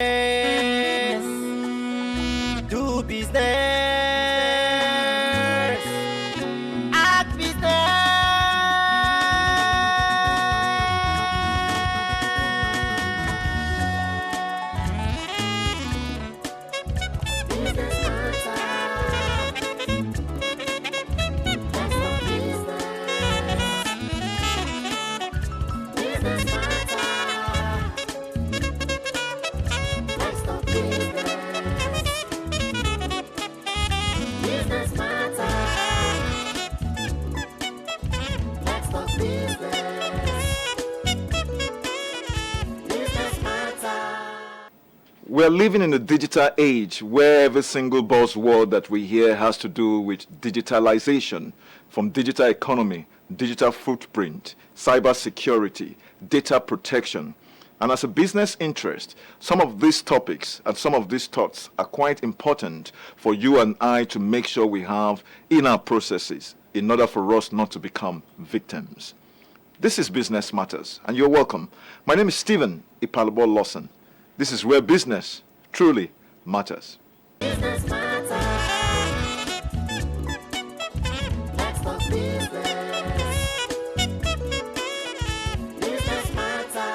Do business. Act business. Business matter. That's the business. Business matter. That's the business. Business matter. That's the business. Business matter. We're living in a digital age where every single buzzword that we hear has to do with digitalization, from digital economy, digital footprint, cybersecurity, data protection. And as a business interest, some of these topics and some of these thoughts are quite important for you and I to make sure we have in our processes in order for us not to become victims. This is Business Matters, and you're welcome. My name is Stephen Ipalabo Lawson. This is where business truly matters. Business matter. That's the business. Business matter.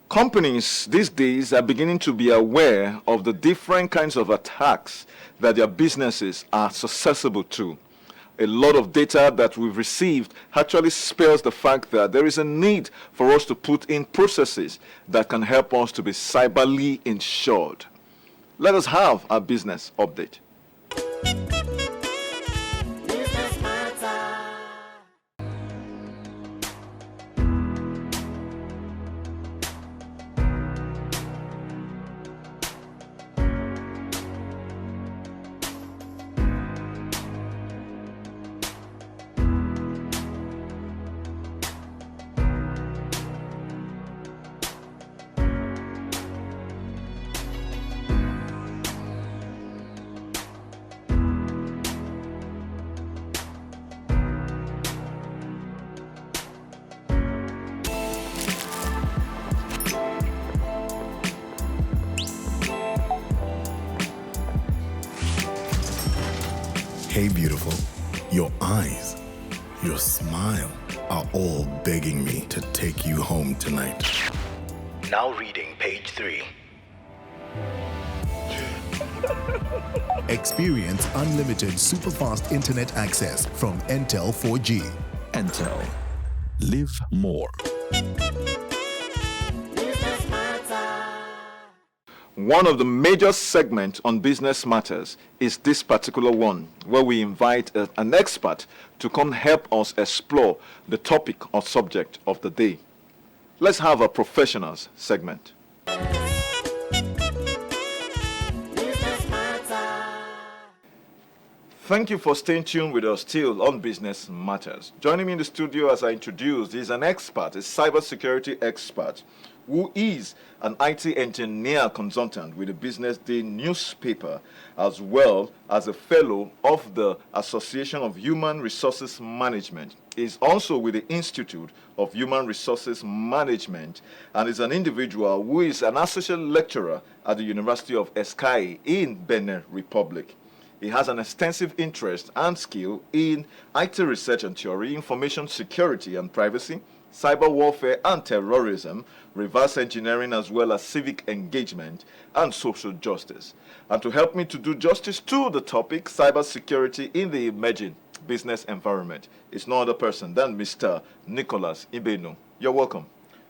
Companies these days are beginning to be aware of the different kinds of attacks that their businesses are susceptible to. A lot of data that we've received actually spells the fact that there is a need for us to put in processes that can help us to be cyberly insured. Let us have our business update. Business matter. Hey, beautiful. Your eyes, your smile are all begging me to take you home tonight. Now reading page 3. Experience unlimited super-fast internet access from Intel 4G. Intel. Live more. Business matter. One of the major segments on Business Matters is this particular one, where we invite an expert to come help us explore the topic or subject of the day. Let's have a professionals segment. Business matter. Thank you for staying tuned with us still on Business Matters. Joining me in the studio as I introduced is an expert, a cybersecurity expert, who is an IT engineer consultant with the Business Day newspaper, as well as a fellow of the Association of Human Resources Management. He's also with the Institute of Human Resources Management, and is an individual who is an associate lecturer at the University of Eskai in Benin Republic. He has an extensive interest and skill in IT research and theory, information security and privacy, cyber warfare and terrorism, reverse engineering, as well as civic engagement and social justice. And to help me to do justice to the topic, cybersecurity in the emerging business environment, is no other person than Mr. Nicholas Ibenu. You're welcome.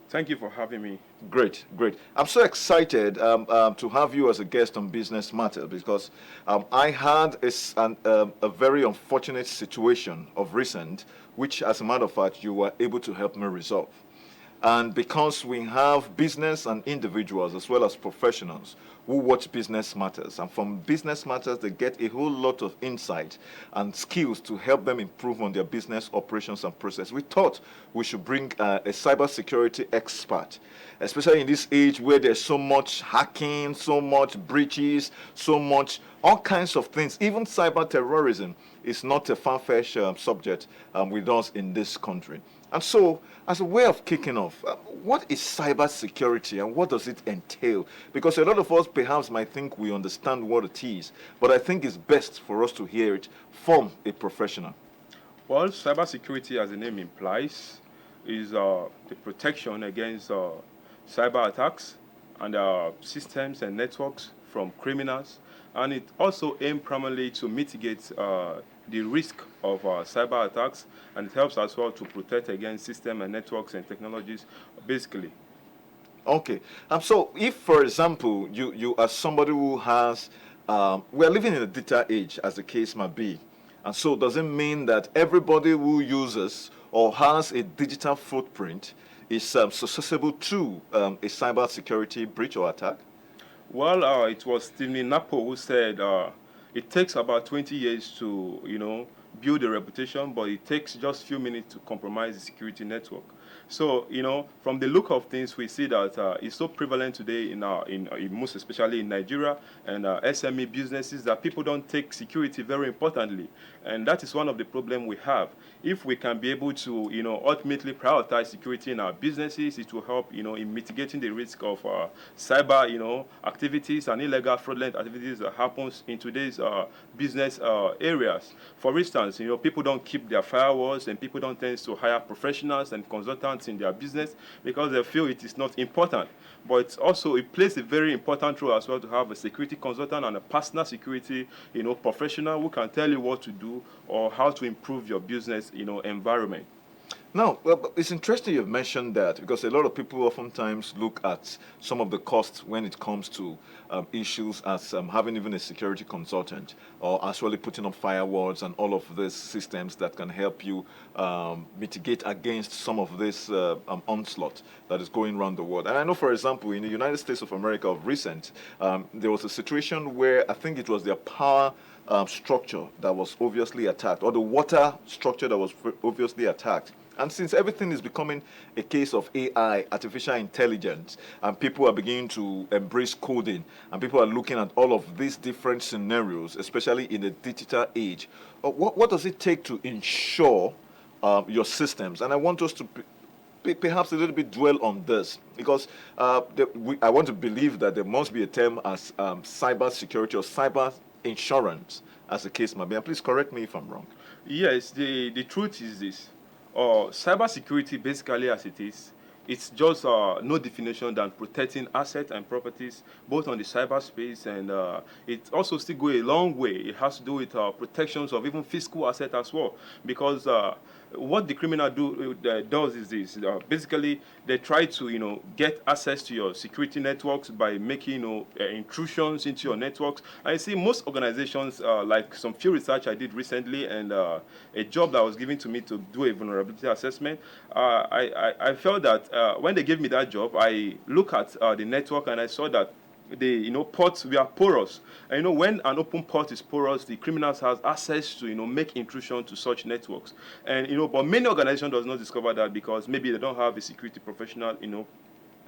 Thank you for having me. Great, great. I'm so excited to have you as a guest on Business Matter, because I had a very unfortunate situation of recent, which, as a matter of fact, you were able to help me resolve. And because we have business and individuals as well as professionals who watch Business Matters, and from Business Matters they get a whole lot of insight and skills to help them improve on their business operations and process, we thought we should bring a cybersecurity expert, especially in this age where there's so much hacking, so much breaches, so much all kinds of things, even cyber terrorism is not a far-fetched subject with us in this country. And so, as a way of kicking off, what is cybersecurity and what does it entail? Because a lot of us perhaps might think we understand what it is, but I think it's best for us to hear it from a professional. Well, cybersecurity, as the name implies, is the protection against cyber attacks and systems and networks from criminals. And it also aims primarily to mitigate the risk of cyber attacks, and it helps as well to protect against system and networks and technologies, basically. Okay. So if, for example, you are somebody who has, we are living in a data age, as the case might be. And so does it mean that everybody who uses or has a digital footprint is susceptible to a cybersecurity breach or attack? Well, it was Stephen Napo who said it takes about 20 years to, build a reputation, but it takes just a few minutes to compromise the security network. So, from the look of things, we see that it's so prevalent today in most especially in Nigeria and SME businesses, that people don't take security very importantly, and that is one of the problems we have. If we can be able to, ultimately prioritize security in our businesses, it will help, in mitigating the risk of cyber, activities and illegal fraudulent activities that happens in today's business areas. For instance, people don't keep their firewalls, and people don't tend to hire professionals and consultants in their business because they feel it is not important. But it plays a very important role as well to have a security consultant and a personal security, professional who can tell you what to do or how to improve your business, environment. Now, well, it's interesting you've mentioned that, because a lot of people oftentimes look at some of the costs when it comes to issues as having even a security consultant, or actually putting up firewalls and all of these systems that can help you mitigate against some of this onslaught that is going around the world. And I know, for example, in the United States of America of recent, there was a situation where I think it was their power structure that was obviously attacked, or the water structure that was obviously attacked. And since everything is becoming a case of AI, artificial intelligence, and people are beginning to embrace coding, and people are looking at all of these different scenarios, especially in the digital age, what does it take to ensure your systems? And I want us to perhaps a little bit dwell on this, because I want to believe that there must be a term as cyber security or cyber insurance, as the case might be. And please correct me if I'm wrong. Yes, the truth is this. Cybersecurity, basically as it is, it's just no definition than protecting assets and properties, both on the cyberspace, and it also still go a long way. It has to do with protections of even physical assets as well, because what the criminal does is this. Basically, they try to, get access to your security networks by making, intrusions into your networks. I see most organizations, like some few research I did recently, and a job that was given to me to do a vulnerability assessment. I felt that when they gave me that job, I look at the network and I saw that the ports were porous. And when an open port is porous, the criminals has access to make intrusion to such networks. And but many organizations does not discover that because maybe they don't have a security professional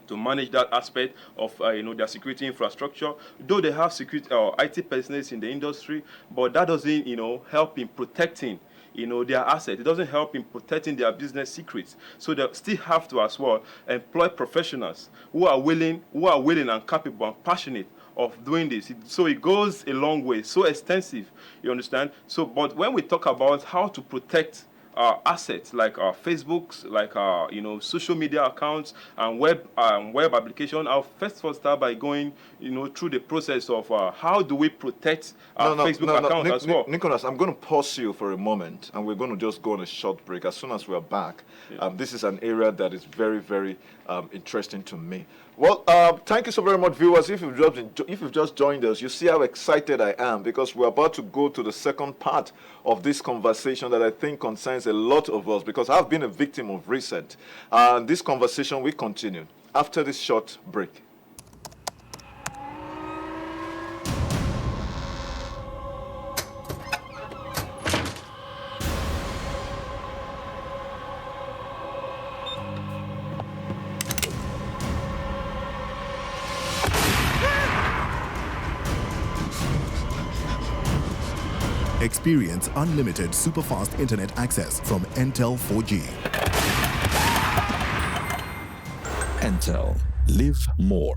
to manage that aspect of their security infrastructure. Though they have security or IT personnel in the industry, but that doesn't help in protecting their asset. It doesn't help in protecting their business secrets. So they still have to as well employ professionals who are willing and capable and passionate of doing this. So it goes a long way, so extensive, you understand? So, but when we talk about how to protect assets like our Facebooks, like our social media accounts and web application, I'll first of all start by going through the process of how do we protect our Facebook account as well. Nicholas, I'm going to pause you for a moment, and we're going to just go on a short break. As soon as we're back, this is an area that is very, very interesting to me. Well, thank you so very much, viewers. If you've just joined us, you see how excited I am, because we're about to go to the second part of this conversation that I think concerns a lot of us, because I've been a victim of recent. This conversation will continue after this short break. Experience unlimited super-fast internet access from Entel 4G. Entel. Live more.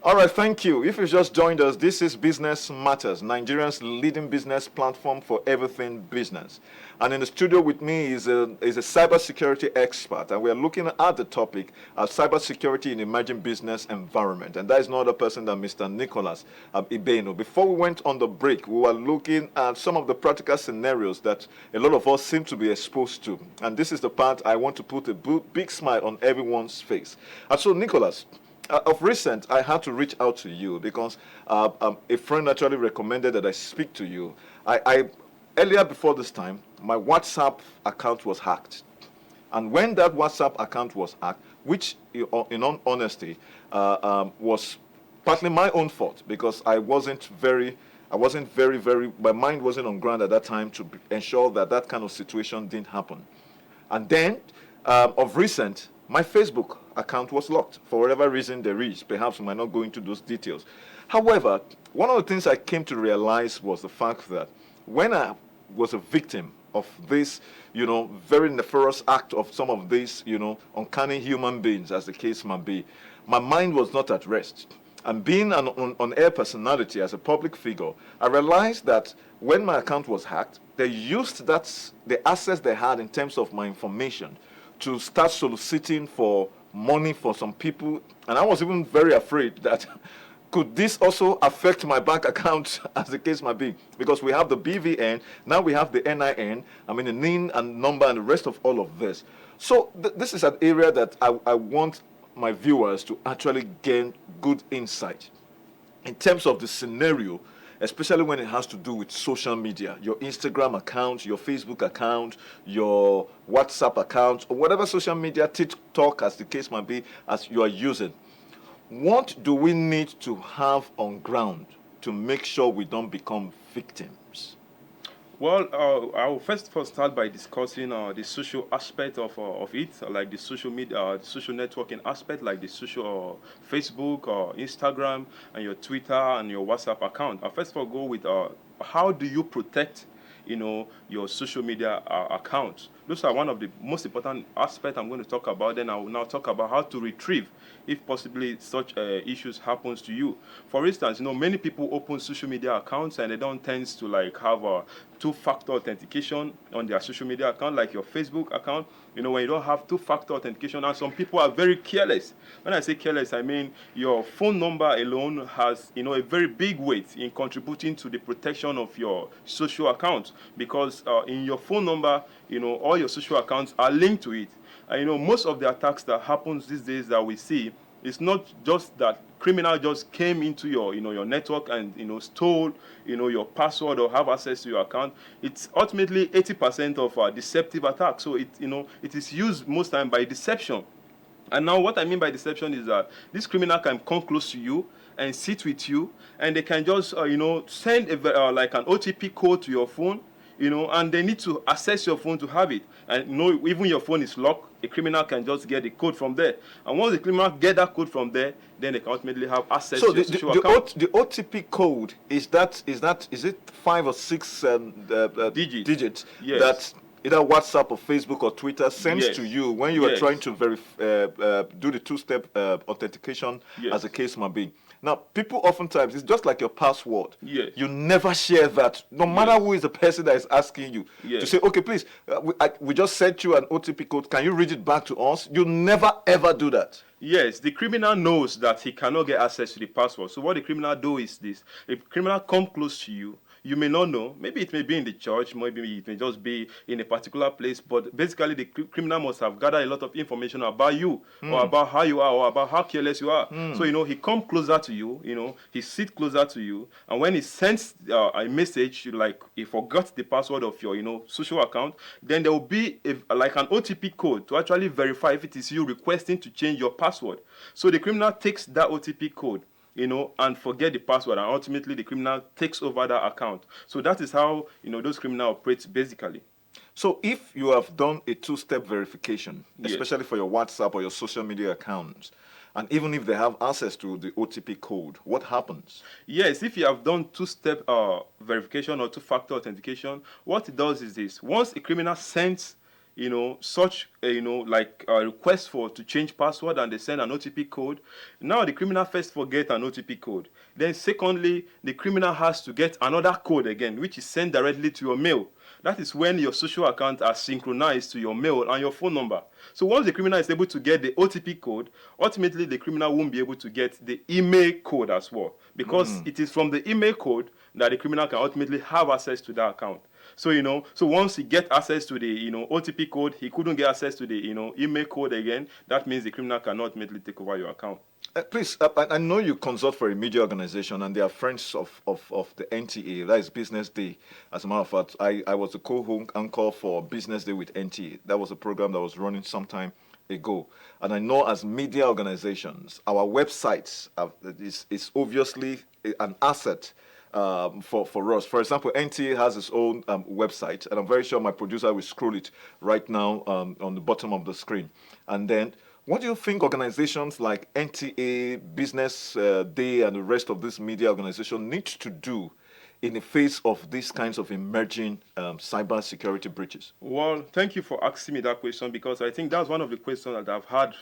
All right, thank you. If you just joined us, this is Business Matters, Nigeria's leading business platform for everything business. And in the studio with me is a cybersecurity expert, and we are looking at the topic of cybersecurity in emerging business environment. And that is no other person than Mr. Nicholas Ibenu. Before we went on the break, we were looking at some of the practical scenarios that a lot of us seem to be exposed to. And this is the part I want to put a big smile on everyone's face. And so, Nicholas, of recent, I had to reach out to you because a friend actually recommended that I speak to you. Earlier before this time, my WhatsApp account was hacked. And when that WhatsApp account was hacked, which in all honesty was partly my own fault because my mind wasn't on ground at that time to ensure that that kind of situation didn't happen. And then, of recent, my Facebook account was locked for whatever reason there is. Perhaps we might not go into those details. However, one of the things I came to realize was the fact that when I was a victim of this, very nefarious act of some of these, uncanny human beings, as the case might be, my mind was not at rest. And being an on-air personality as a public figure, I realized that when my account was hacked, they used the access they had in terms of my information to start soliciting for money for some people. And I was even very afraid that could this also affect my bank account, as the case might be? Because we have the BVN, now we have the NIN, the NIN and number and the rest of all of this. So this is an area that I want my viewers to actually gain good insight in terms of the scenario, especially when it has to do with social media, your Instagram account, your Facebook account, your WhatsApp account, or whatever social media, TikTok, as the case might be, as you are using. What do we need to have on ground to make sure we don't become victims? Well, I will first of all start by discussing the social aspect of it, like the social media, the social networking aspect, like the social Facebook or Instagram and your Twitter and your WhatsApp account. I'll first of all go with how do you protect, your social media account. Those are one of the most important aspects I'm going to talk about. Then I will now talk about how to retrieve if possibly such issues happens to you. For instance, many people open social media accounts and they don't tend to have a two-factor authentication on their social media account, like your Facebook account. When you don't have two-factor authentication, and some people are very careless. When I say careless, I mean your phone number alone has, a very big weight in contributing to the protection of your social account, because in your phone number, all your social accounts are linked to it. And most of the attacks that happens these days that we see, it's not just that criminal just came into your your network and stole your password or have access to your account. It's ultimately 80% of deceptive attacks. So it is used most time by deception. And now what I mean by deception is that this criminal can come close to you and sit with you, and they can just send like an OTP code to your phone. And they need to access your phone to have it. And even your phone is locked, a criminal can just get the code from there. And once the criminal get that code from there, then they can ultimately have access to your social account. The OTP code is it 5 or 6 digits yes. that either WhatsApp or Facebook or Twitter sends Yes. to you when you are Yes. trying to do the two-step authentication, Yes. as the case might be. Now, people oftentimes, it's just like your password. Yes. You never share that, no matter Yes. who is the person that is asking you to Yes. say, okay, please, we just sent you an OTP code. Can you read it back to us? You never, ever do that. Yes, the criminal knows that he cannot get access to the password. So what the criminal do is this. If criminal come close to you, you may not know. Maybe it may be in the church. Maybe it may just be in a particular place. But basically, the criminal must have gathered a lot of information about you, or about how you are, or about how careless you are. So, he come closer to you, he sit closer to you. And when he sends a message, like he forgot the password of your, social account, then there will be like an OTP code to actually verify if it is you requesting to change your password. So the criminal takes that OTP code, and forget the password, and ultimately the criminal takes over that account. So that is how, those criminals operate basically. So if you have done a two-step verification, Yes. especially for your WhatsApp or your social media accounts, And even if they have access to the OTP code, what happens? Yes, if you have done two-step verification or two-factor authentication, what it does is this: once a criminal sends, such like a request for to change password, and they send an OTP code, now the criminal first forget an OTP code. Then secondly, the criminal has to get another code again, which is sent directly to your mail. That is when your social accounts are synchronized to your mail and your phone number. So once the criminal is able to get the OTP code, ultimately the criminal won't be able to get the email code as well, because it is from the email code that the criminal can ultimately have access to that account. So so once he gets access to the OTP code, he couldn't get access to the email code again. That means the criminal can ultimately take over your account. Please, I know you consult for a media organization, and they are friends of the NTA. That is Business Day. As a matter of fact, I was the co-anchor for Business Day with NTA. That was a program that was running some time ago. And I know as media organizations, our websites is obviously an asset for us. For example, NTA has its own website, and I'm very sure my producer will scroll it right now on the bottom of the screen. And then, what do you think organizations like NTA, Business Day, and the rest of this media organization need to do in the face of these kinds of emerging cybersecurity breaches? Well, thank you for asking me that question, because I think that's one of the questions that I've had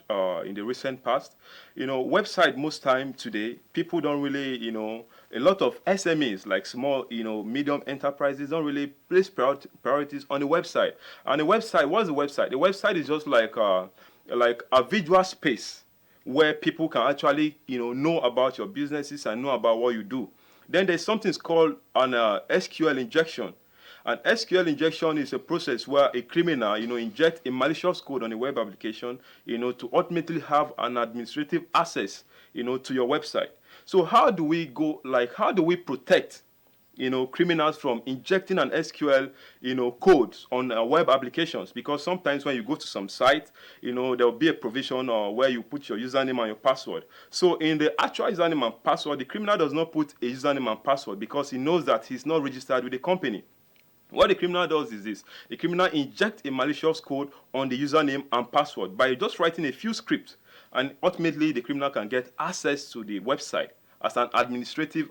in the recent past. Website most time today, people don't really, a lot of SMEs, like small, medium enterprises, don't really place priorities on the website. And the website, what's the website? The website is just like a visual space where people can actually, know about your businesses and know about what you do. Then there's something called an SQL injection. An SQL injection is a process where a criminal, inject a malicious code on a web application, to ultimately have an administrative access, to your website. So how do we protect, criminals from injecting an SQL, code on web applications? Because sometimes when you go to some site, there will be a provision where you put your username and your password. So in the actual username and password, the criminal does not put a username and password because he knows that he's not registered with the company. What the criminal does is this: the criminal injects a malicious code on the username and password by just writing a few scripts, and ultimately the criminal can get access to the website as an administrative,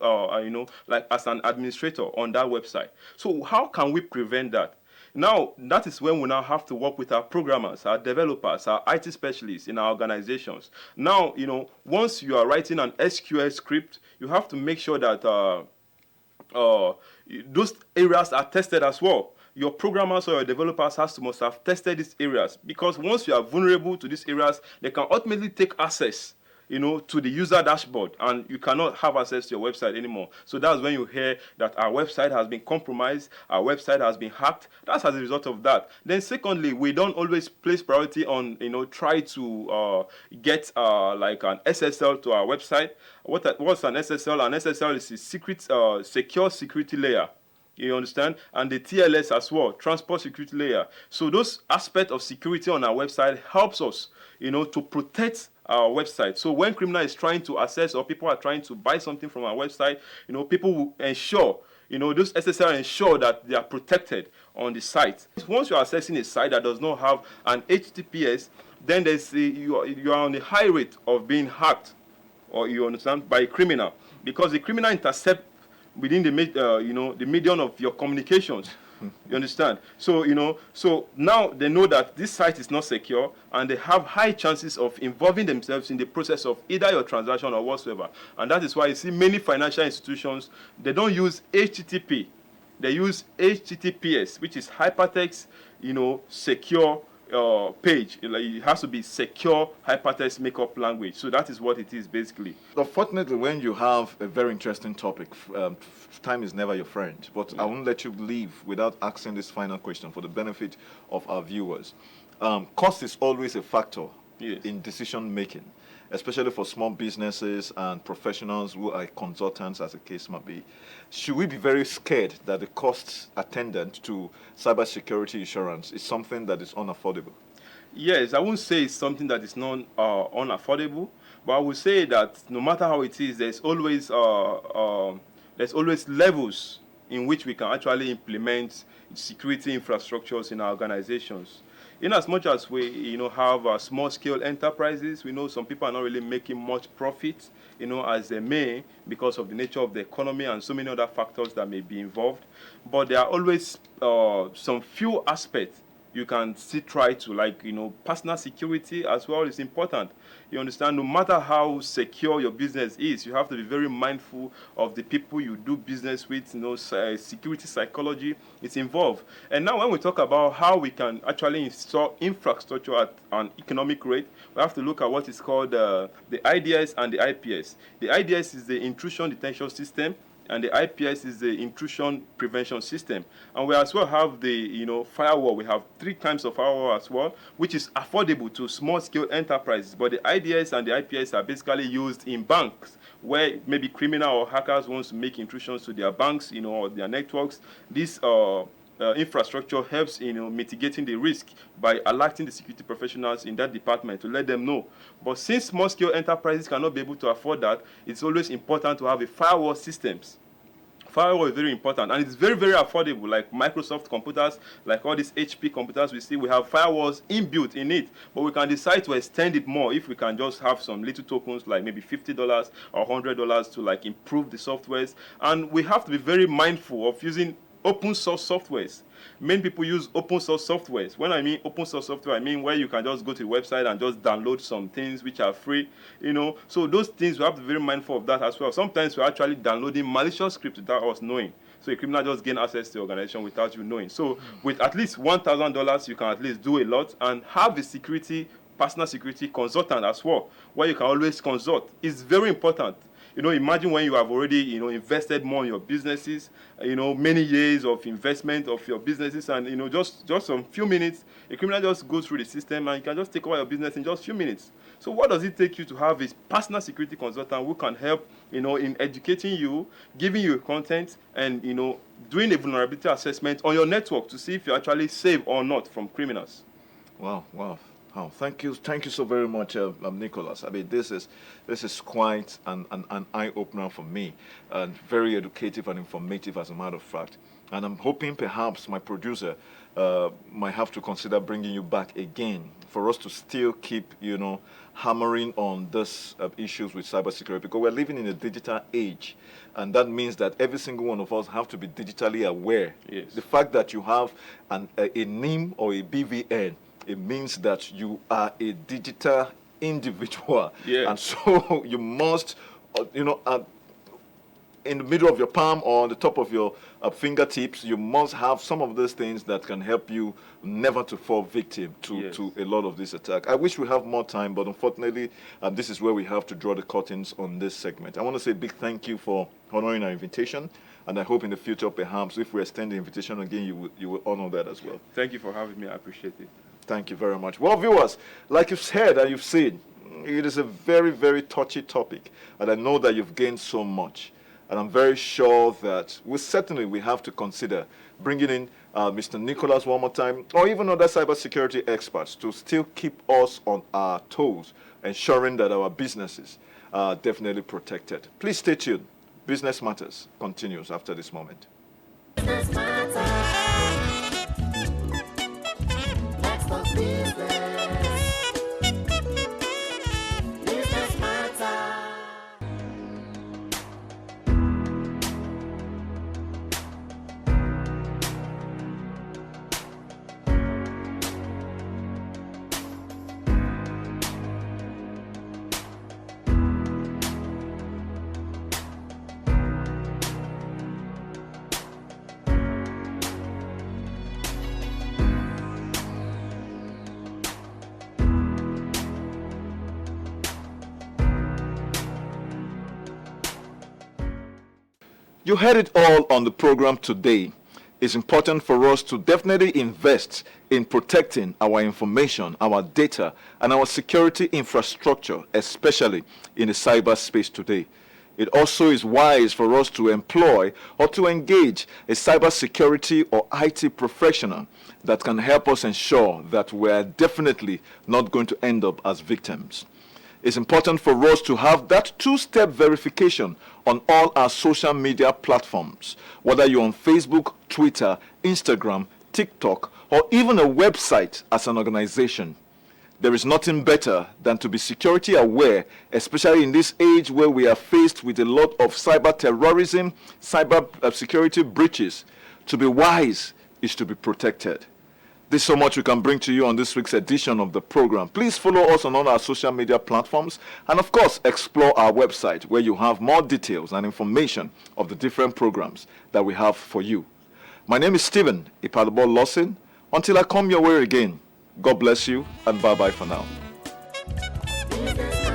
like as an administrator on that website. So how can we prevent that? Now, that is when we now have to work with our programmers, our developers, our IT specialists in our organizations. Now, once you are writing an SQL script, you have to make sure that those areas are tested as well. Your programmers or your developers must have tested these areas, because once you are vulnerable to these areas, they can ultimately take access, to the user dashboard, and you cannot have access to your website anymore. So that's when you hear that our website has been compromised, our website has been hacked. That's as a result of that. Then secondly, we don't always place priority on, try to get like an SSL to our website. What's an SSL? An SSL is a secure security layer. You understand? And the TLS as well, transport security layer. So those aspects of security on our website helps us, to protect our website. So when criminal is trying to access, or people are trying to buy something from our website, people will ensure, those SSL ensure that they are protected on the site. Once you are accessing a site that does not have an HTTPS, then you are on a high rate of being hacked, or you understand, by a criminal, because the criminal intercept within the median of your communications. You understand? So so now they know that this site is not secure, and they have high chances of involving themselves in the process of either your transaction or whatsoever. And that is why you see many financial institutions, they don't use HTTP, they use HTTPS, which is hypertext, secure page. It has to be secure hypertext markup language. So that is what it is basically. Unfortunately, when you have a very interesting topic, time is never your friend. But I won't let you leave without asking this final question for the benefit of our viewers. Cost is always a factor in decision making, especially for small businesses and professionals who are consultants, as the case might be. Should we be very scared that the cost attendant to cybersecurity insurance is something that is unaffordable? Yes, I won't say it's something that is not unaffordable, but I would say that no matter how it is, there's always levels in which we can actually implement security infrastructures in our organizations. In as much as we, have small-scale enterprises, we know some people are not really making much profit, as they may because of the nature of the economy and so many other factors that may be involved. But there are always some few aspects you can still try to, like, personal security as well is important. You understand, no matter how secure your business is, you have to be very mindful of the people you do business with. Security psychology is involved. And now when we talk about how we can actually install infrastructure at an economic rate, we have to look at what is called the IDS and the IPS. The IDS is the intrusion detection system, and the IPS is the intrusion prevention system. And we as well have the firewall. We have 3 kinds of firewall as well, which is affordable to small-scale enterprises. But the IDS and the IPS are basically used in banks, where maybe criminal or hackers want to make intrusions to their banks, or their networks. This infrastructure helps in mitigating the risk by alerting the security professionals in that department to let them know. But since small-scale enterprises cannot be able to afford that, it's always important to have a firewall systems. Firewall is very important, and it's very, very affordable. Like Microsoft computers, like all these HP computers we see, we have firewalls inbuilt in it, but we can decide to extend it more if we can just have some little tokens, like maybe $50 or $100 to like improve the softwares. And we have to be very mindful of using open source softwares. Many people use open source softwares. When I mean open source software, I mean where you can just go to the website and just download some things which are free, So those things, we have to be very mindful of that as well. Sometimes we're actually downloading malicious scripts without us knowing. So a criminal just gain access to the organization without you knowing. So with at least $1,000, you can at least do a lot and have a personal security consultant as well, where you can always consult. It's very important. Imagine when you have already, invested more in your businesses, many years of investment of your businesses, and, just some few minutes, a criminal just goes through the system and you can just take over your business in just few minutes. So what does it take you to have a personal security consultant who can help, in educating you, giving you content, and, doing a vulnerability assessment on your network to see if you're actually safe or not from criminals? Wow. Oh, thank you so very much, Nicholas. I mean, this is quite an eye-opener for me, and very educative and informative, as a matter of fact. And I'm hoping perhaps my producer might have to consider bringing you back again for us to still keep, hammering on this issues with cybersecurity, because we're living in a digital age, and that means that every single one of us have to be digitally aware. Yes. The fact that you have a NIM or a BVN, it means that you are a digital individual. Yeah. And so you must, in the middle of your palm or on the top of your fingertips, you must have some of those things that can help you never to fall victim to a lot of this attack. I wish we have more time, but unfortunately, this is where we have to draw the curtains on this segment. I want to say a big thank you for honoring our invitation. And I hope in the future, perhaps, if we extend the invitation again, you will honor that as well. Thank you for having me. I appreciate it. Thank you very much. Well, viewers, like you've heard and you've seen, it is a very, very touchy topic. And I know that you've gained so much. And I'm very sure that we have to consider bringing in Mr. Nicholas one more time, or even other cybersecurity experts, to still keep us on our toes, ensuring that our businesses are definitely protected. Please stay tuned. Business Matters continues after this moment. Business matter. Let's talk business. Business matter. You heard it all on the program today. It's important for us to definitely invest in protecting our information, our data, and our security infrastructure, especially in the cyberspace today. It also is wise for us to employ or to engage a cybersecurity or IT professional that can help us ensure that we're definitely not going to end up as victims. It's important for us to have that two-step verification on all our social media platforms, whether you're on Facebook, Twitter, Instagram, TikTok, or even a website as an organization. There is nothing better than to be security aware, especially in this age where we are faced with a lot of cyber terrorism, cyber security breaches. To be wise is to be protected. There's so much we can bring to you on this week's edition of the program. Please follow us on all our social media platforms and, of course, explore our website where you have more details and information of the different programs that we have for you. My name is Stephen Ipadabo Lawson. Until I come your way again, God bless you and bye-bye for now. Business